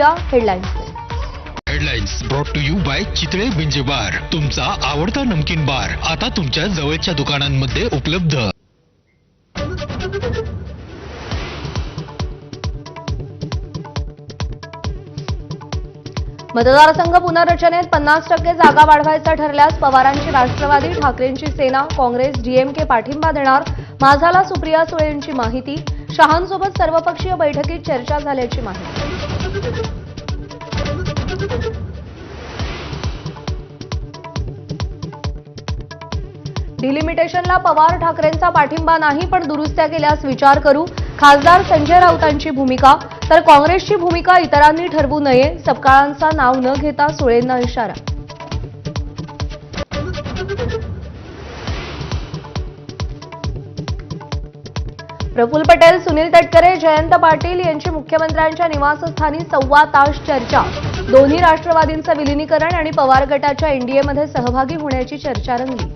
पाहूया headlines. Headlines brought to you by Chitale बिंजे बार, तुमचा आवडता नमकीन बार आता तुमच्या जवळच्या दुकानांमध्ये उपलब्ध। मतदारसंघ पुनर्रचनेत 50% जागा वाढवायचा ठरल्यास पवारांची राष्ट्रवादी, ठाकरेंची सेना, काँग्रेस, डीएमके पाठिंबा देणार। माझाला सुप्रिया सुळेंची माहिती। शहांसोबत सर्वपक्षीय बैठकीत चर्चा झाल्याची माहिती। डिलिमिटेशनला पवार ठाकरेंचा पाठिंबा नाही, पण दुरुस्त्या केल्यास विचार करू। खासदार संजय राऊतांची भूमिका, तर काँग्रेसची भूमिका इतरांनी ठरवू नये। सपकाळांचा नाव न घेता सुळेंना इशारा। प्रफुल्ल पटेल, सुनील तटकरे, जयंत पाटील यांची मुख्यमंत्र्यांच्या निवासस्थानी 1.25 तास चर्चा। दोन्ही राष्ट्रवादींचं विलीनीकरण आणि पवार गटाच्या एनडीएमध्ये सहभागी होण्याची चर्चा रंगली।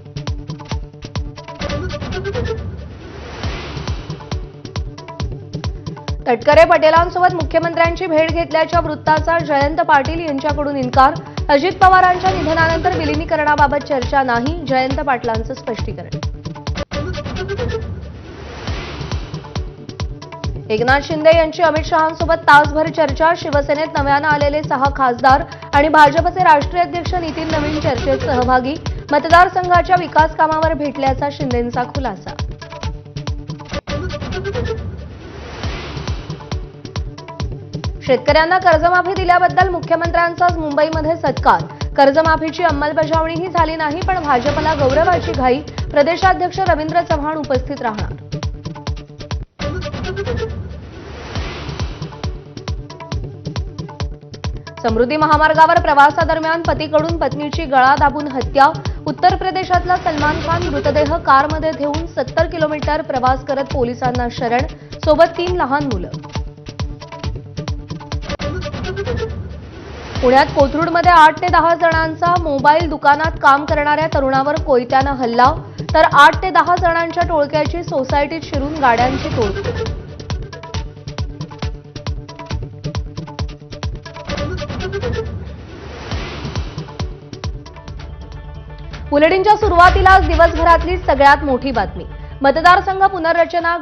तटकरे पटेलांसोबत मुख्यमंत्र्यांची भेट घेतल्याच्या वृत्ताचा जयंत पाटील यांच्याकडून इन्कार। अजित पवारांच्या निधनानंतर विलीनीकरणाबाबत चर्चा नाही, जयंत पाटलांचं स्पष्टीकरण। एकनाथ शिंदे यांची अमित शहांसोबत तासभर चर्चा। शिवसेनेत नव्यानं आलेले 6 खासदार आणि भाजपचे राष्ट्रीय अध्यक्ष नितीन नवीन चर्चेत सहभागी। मतदारसंघाच्या विकास कामावर भेटल्याचा शिंदेंचा खुलासा। शेतकऱ्यांना कर्जमाफी दिल्याबद्दल मुख्यमंत्र्यांचा मुंबईमध्ये सत्कार। कर्जमाफीची अंमलबजावणीही झाली नाही, पण भाजपला गौरवाची घाई। प्रदेशाध्यक्ष रवींद्र चव्हाण उपस्थित राहणार। समृद्धी महामार्गावर प्रवासादरम्यान पतीकडून पत्नीची गळा दाबून हत्या। उत्तर प्रदेशातला सलमान खान मृतदेह कारमध्ये घेऊन 70 किलोमीटर प्रवास करत पोलिसांना शरण, सोबत 3 लहान मुलं। पुण्यात कोथरूडमध्ये 8 ते 10 जणांचा मोबाईल दुकानात काम करणाऱ्या तरुणावर कोयत्यानं हल्ला, तर 8 ते 10 जणांच्या टोळक्याची सोसायटीत शिरून गाड्यांची तोडफोड। बुलेटिनच्या सुरुवातीलाच दिवसभरातली सगळ्यात मोठी बातमी। मतदारसंघ पुनर्रचना